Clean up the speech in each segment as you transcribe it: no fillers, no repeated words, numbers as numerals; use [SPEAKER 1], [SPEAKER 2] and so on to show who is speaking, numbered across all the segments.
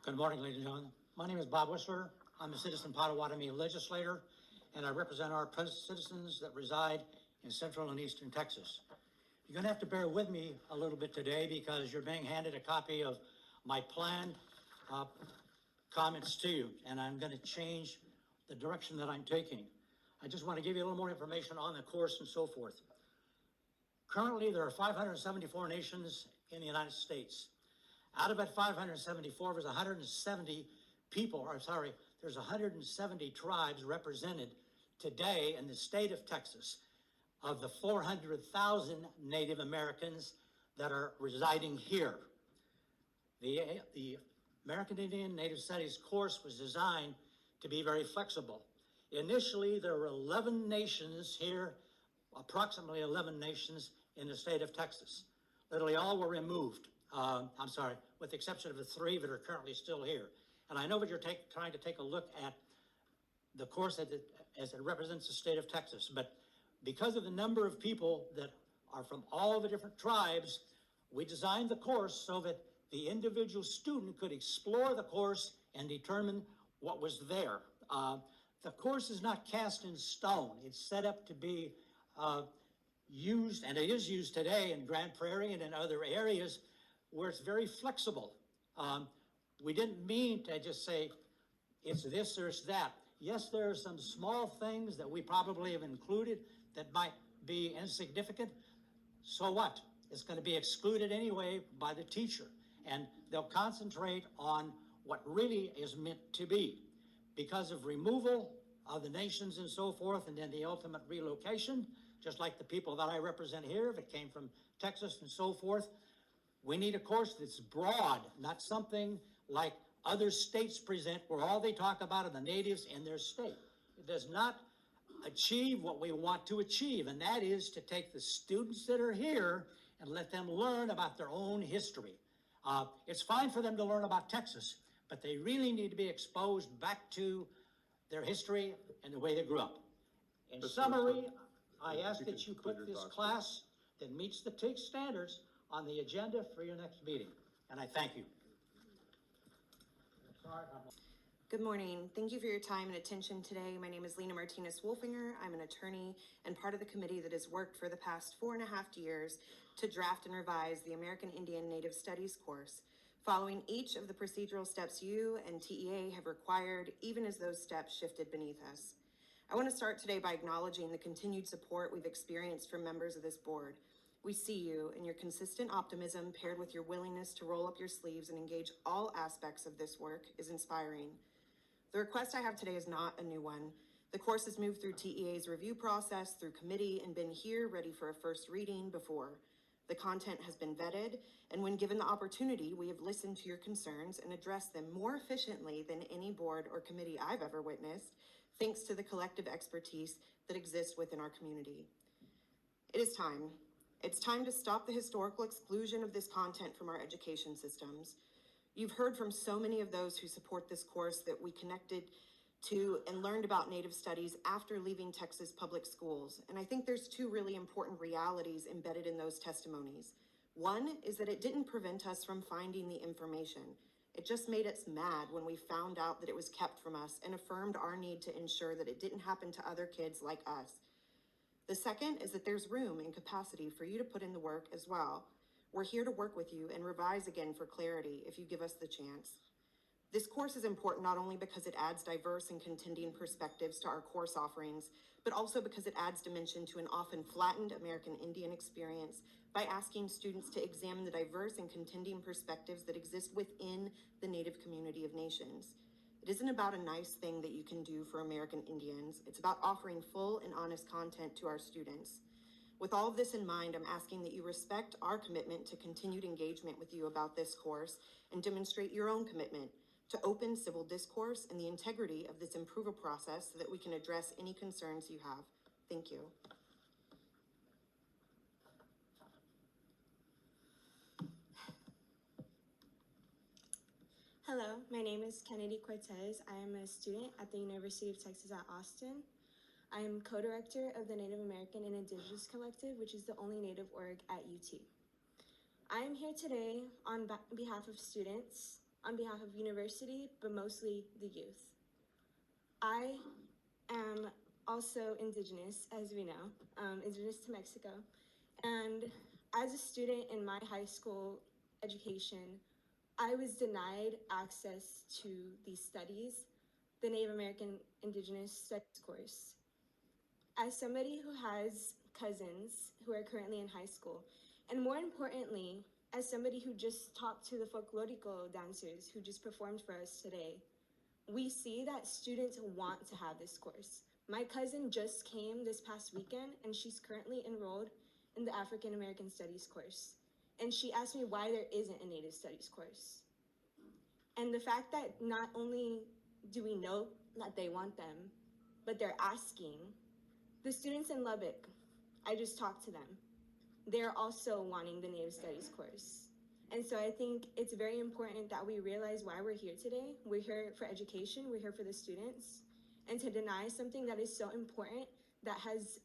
[SPEAKER 1] Good morning, ladies and gentlemen. My name is Bob Whistler. I'm a citizen Potawatomi legislator, and I represent our citizens that reside in Central and Eastern Texas. You're going to have to bear with me a little bit today because you're being handed a copy of my planned comments to you, and I'm going to change the direction that I'm taking. I just want to give you a little more information on the course and so forth. Currently, there are 574 nations in the United States. Out of that 574, there's 170 people, or sorry, there's 170 tribes represented today in the state of Texas of the 400,000 Native Americans that are residing here. The American Indian Native Studies course was designed to be very flexible. Initially, there were 11 nations here, approximately 11 nations in the state of Texas. Literally all were removed. With the exception of the 3 that are currently still here. And I know that you're trying to take a look at the course as it represents the state of Texas, but because of the number of people that are from all the different tribes, we designed the course so that the individual student could explore the course and determine what was there. The course is not cast in stone. It's set up to be used, and it is used today in Grand Prairie and in other areas where it's very flexible. We didn't mean to just say it's this or it's that. Yes, there are some small things that we probably have included that might be insignificant. So what? It's going to be excluded anyway by the teacher, and they'll concentrate on what really is meant to be. Because of removal of the nations and so forth, and then the ultimate relocation, just like the people that I represent here, that came from Texas and so forth, we need a course that's broad, not something like other states present where all they talk about are the natives in their state. It does not achieve what we want to achieve, and that is to take the students that are here and let them learn about their own history. It's fine for them to learn about Texas, but they really need to be exposed back to their history and the way they grew up. In summary, I ask that you put this class that meets the TIG standards on the agenda for your next meeting, and I thank you.
[SPEAKER 2] Good morning. Thank you for your time and attention today. My name is Lena Martinez-Wolfinger. I'm an attorney and part of the committee that has worked for the past 4.5 years to draft and revise the American Indian Native Studies course, following each of the procedural steps you and TEA have required, even as those steps shifted beneath us. I want to start today by acknowledging the continued support we've experienced from members of this board. We see you, and your consistent optimism paired with your willingness to roll up your sleeves and engage all aspects of this work is inspiring. The request I have today is not a new one. The course has moved through TEA's review process, through committee, and been here ready for a first reading before. The content has been vetted, and when given the opportunity, we have listened to your concerns and addressed them more efficiently than any board or committee I've ever witnessed, thanks to the collective expertise that exists within our community. It is time. It's time to stop the historical exclusion of this content from our education systems. You've heard from so many of those who support this course that we connected to and learned about Native studies after leaving Texas public schools. And I think there's 2 really important realities embedded in those testimonies. One is that it didn't prevent us from finding the information. It just made us mad when we found out that it was kept from us and affirmed our need to ensure that it didn't happen to other kids like us. The second is that there's room and capacity for you to put in the work as well. We're here to work with you and revise again for clarity if you give us the chance. This course is important not only because it adds diverse and contending perspectives to our course offerings, but also because it adds dimension to an often flattened American Indian experience by asking students to examine the diverse and contending perspectives that exist within the Native community of nations. It isn't about a nice thing that you can do for American Indians. It's about offering full and honest content to our students. With all of this in mind, I'm asking that you respect our commitment to continued engagement with you about this course and demonstrate your own commitment to open civil discourse and the integrity of this approval process so that we can address any concerns you have. Thank you.
[SPEAKER 3] Hello, my name is Kennedy Cortez. I am a student at the University of Texas at Austin. I am co-director of the Native American and Indigenous Collective, which is the only Native org at UT. I am here today on behalf of students on behalf of university, but mostly the youth. I am also Indigenous, as we know, Indigenous to Mexico. And as a student in my high school education, I was denied access to these studies, the Native American Indigenous Studies course. As somebody who has cousins who are currently in high school, and more importantly, as somebody who just talked to the folklorico dancers who just performed for us today, we see that students want to have this course. My cousin just came this past weekend, and she's currently enrolled in the African American Studies course. And she asked me why there isn't a Native Studies course. And the fact that not only do we know that they want them, but they're asking, the students in Lubbock, I just talked to them, they're also wanting the Native Studies course. And so I think it's very important that we realize why we're here today. We're here for education, we're here for the students, and to deny something that is so important, that has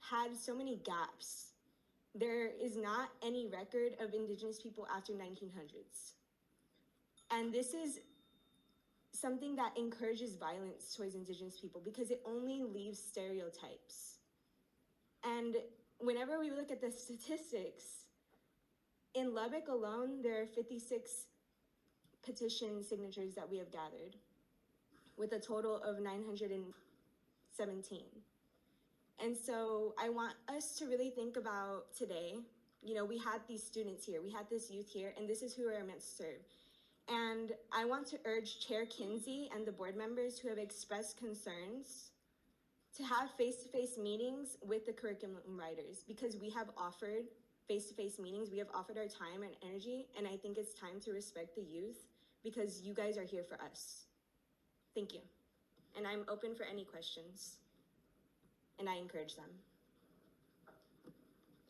[SPEAKER 3] had so many gaps. There is not any record of Indigenous people after 1900s. And this is something that encourages violence towards Indigenous people because it only leaves stereotypes. And whenever we look at the statistics, in Lubbock alone, there are 56 petition signatures that we have gathered, with a total of 917. And so I want us to really think about today, you know, we had these students here, we had this youth here, and this is who we are meant to serve. And I want to urge Chair Kinsey and the board members who have expressed concerns to have face-to-face meetings with the curriculum writers, because we have offered face-to-face meetings, we have offered our time and energy, and I think it's time to respect the youth because you guys are here for us. Thank you. And I'm open for any questions, and I encourage them.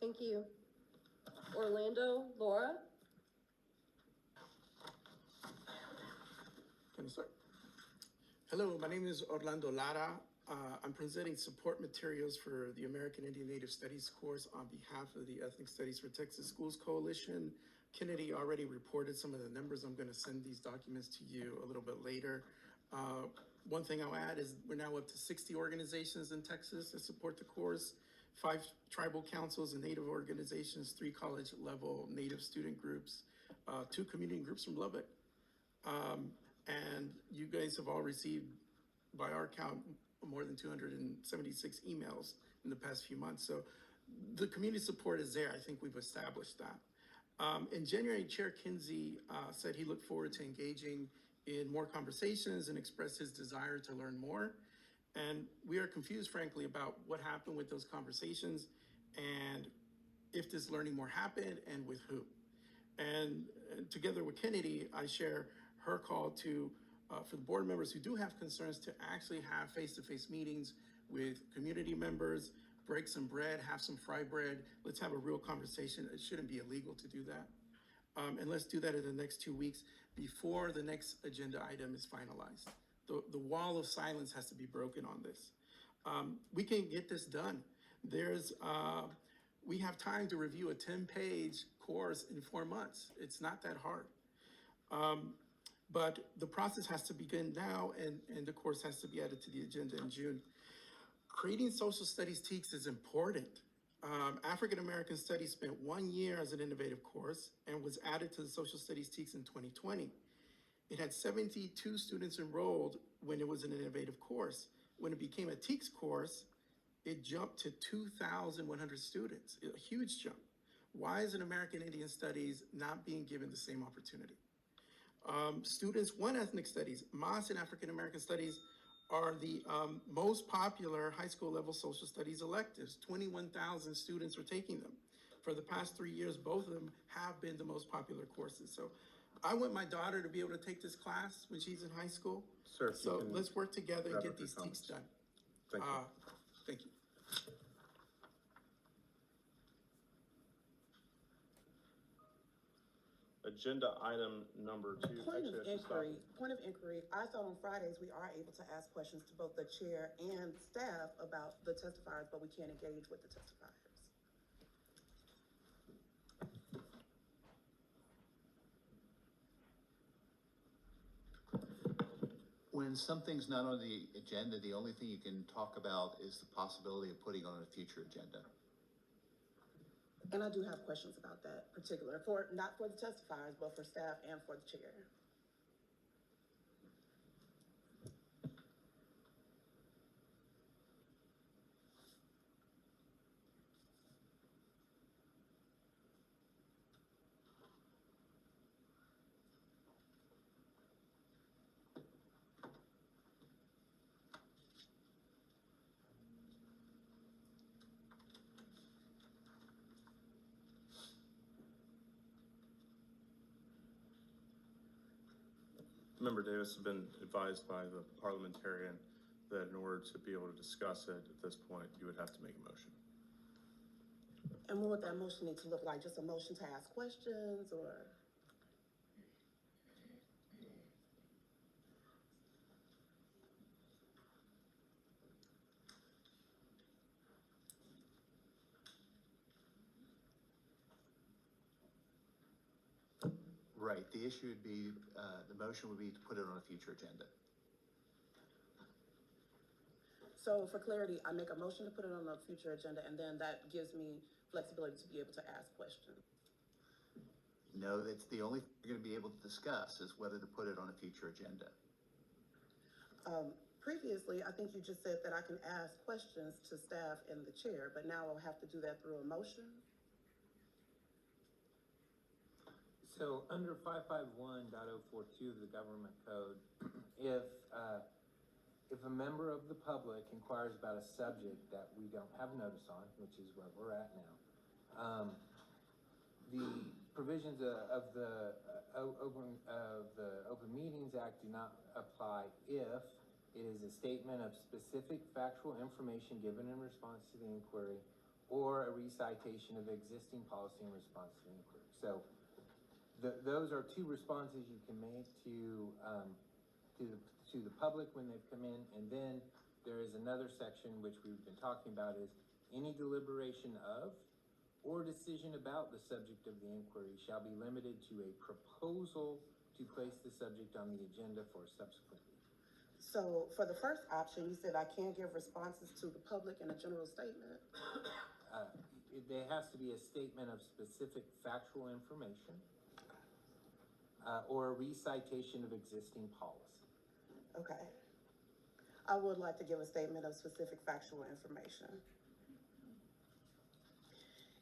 [SPEAKER 4] Thank you. Orlando, Laura?
[SPEAKER 5] Can I start? Hello, my name is Orlando Lara. I'm presenting support materials for the American Indian Native Studies course on behalf of the Ethnic Studies for Texas Schools Coalition. Kennedy already reported some of the numbers. I'm going to send these documents to you a little bit later. One thing I'll add is we're now up to 60 organizations in Texas that support the course, 5 tribal councils and Native organizations, 3 college-level Native student groups, 2 community groups from Lubbock. And you guys have all received, by our count, more than 276 emails in the past few months. So the community support is there. I think we've established that. In January, Chair Kinsey said he looked forward to engaging in more conversations and expressed his desire to learn more. And we are confused, frankly, about what happened with those conversations and if this learning more happened and with who. And together with Kennedy, I share her call to for the board members who do have concerns to actually have face-to-face meetings with community members, break some bread, have some fry bread. Let's have a real conversation. It shouldn't be illegal to do that. And let's do that in the next 2 weeks before the next agenda item is finalized. The wall of silence has to be broken on this. We can get this done. We have time to review a 10-page course in 4 months. It's not that hard. But the process has to begin now, and the course has to be added to the agenda in June. Creating social studies TEKS is important. African American Studies spent 1 year as an innovative course and was added to the social studies TEKS in 2020. It had 72 students enrolled when it was an innovative course. When it became a TEKS course, it jumped to 2,100 students, a huge jump. Why is an American Indian Studies not being given the same opportunity? Students want ethnic studies. MAS and African American Studies are the most popular high school level social studies electives. 21,000 students are taking them. For the past 3 years, both of them have been the most popular courses. So I want my daughter to be able to take this class when she's in high school.
[SPEAKER 6] Sir,
[SPEAKER 5] so let's work together and get these
[SPEAKER 6] comments.
[SPEAKER 5] TEKS done.
[SPEAKER 6] Thank you.
[SPEAKER 5] Thank you.
[SPEAKER 6] Agenda item number 2.
[SPEAKER 7] Point
[SPEAKER 6] Actually,
[SPEAKER 7] of
[SPEAKER 6] I should stop.
[SPEAKER 7] inquiry. I thought on Fridays we are able to ask questions to both the chair and staff about the testifiers, but we can't engage with the testifiers.
[SPEAKER 8] when something's not on the agenda, the only thing you can talk about is the possibility of putting on a future agenda.
[SPEAKER 7] And I do have questions about that particular, not for the testifiers, but for staff and for the chair.
[SPEAKER 6] Member Davis has been advised by the parliamentarian that in order to be able to discuss it at this point, you would have to make a motion.
[SPEAKER 7] And what would that motion need to look like? Just a motion to ask questions or?
[SPEAKER 8] Right, the issue would be, the motion would be to put it on a future agenda.
[SPEAKER 7] So for clarity, I make a motion to put it on a future agenda, and then that gives me flexibility to be able to ask questions.
[SPEAKER 8] No, that's the only thing you're gonna be able to discuss is whether to put it on a future agenda.
[SPEAKER 7] Previously, I think you just said that I can ask questions to staff and the chair, but now I'll have to do that through a motion?
[SPEAKER 9] So under 551.042 of the government code, if a member of the public inquires about a subject that we don't have notice on, which is where we're at now, the provisions of the Open Meetings Act do not apply if it is a statement of specific factual information given in response to the inquiry or a recitation of existing policy in response to the inquiry. So those are two responses you can make to the public when they've come in, and then there is another section which we've been talking about is any deliberation of or decision about the subject of the inquiry shall be limited to a proposal to place the subject on the agenda for subsequent meeting.
[SPEAKER 7] So for the first option, you said I can't give responses to the public in a general statement?
[SPEAKER 9] There has to be a statement of specific factual information or a recitation of existing policy.
[SPEAKER 7] Okay. I would like to give a statement of specific factual information.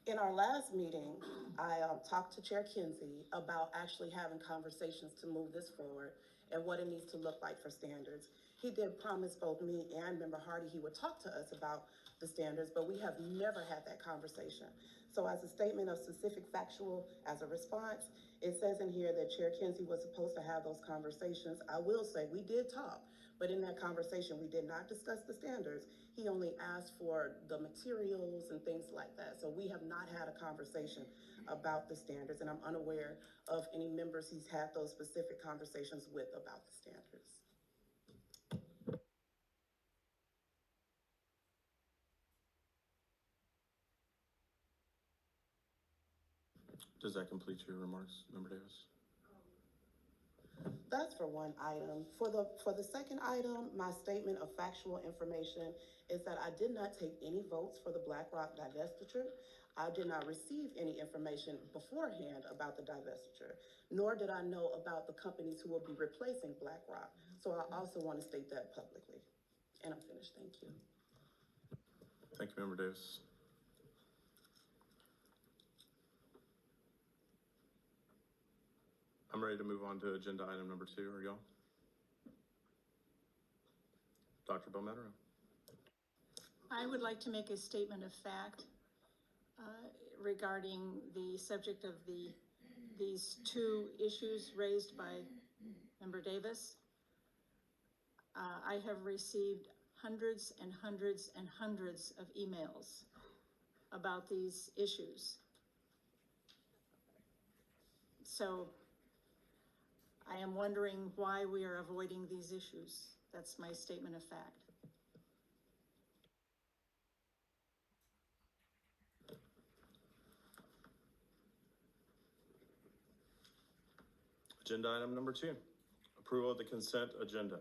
[SPEAKER 7] In our last meeting, I talked to Chair Kinsey about actually having conversations to move this forward and what it needs to look like for standards. He did promise both me and Member Hardy he would talk to us about the standards, but we have never had that conversation. So as a statement of specific factual, as a response, it says in here that Chair Kinsey was supposed to have those conversations. I will say we did talk, but in that conversation, we did not discuss the standards. He only asked for the materials and things like that. So we have not had a conversation about the standards, and I'm unaware of any members he's had those specific conversations with about the standards.
[SPEAKER 6] Does that complete your remarks, Member Davis?
[SPEAKER 7] That's for one item. For the second item, my statement of factual information is that I did not take any votes for the BlackRock divestiture. I did not receive any information beforehand about the divestiture, nor did I know about the companies who will be replacing BlackRock. So I also want to state that publicly. And I'm finished. Thank you.
[SPEAKER 6] Thank you, Member Davis. I'm ready to move on to agenda item number 2. Are y'all? Dr. Belmetro.
[SPEAKER 10] I would like to make a statement of fact regarding the subject of these two issues raised by Member Davis. I have received hundreds and hundreds and hundreds of emails about these issues. So I am wondering why we are avoiding these issues. That's my statement of fact.
[SPEAKER 6] Agenda item number 2, approval of the consent agenda.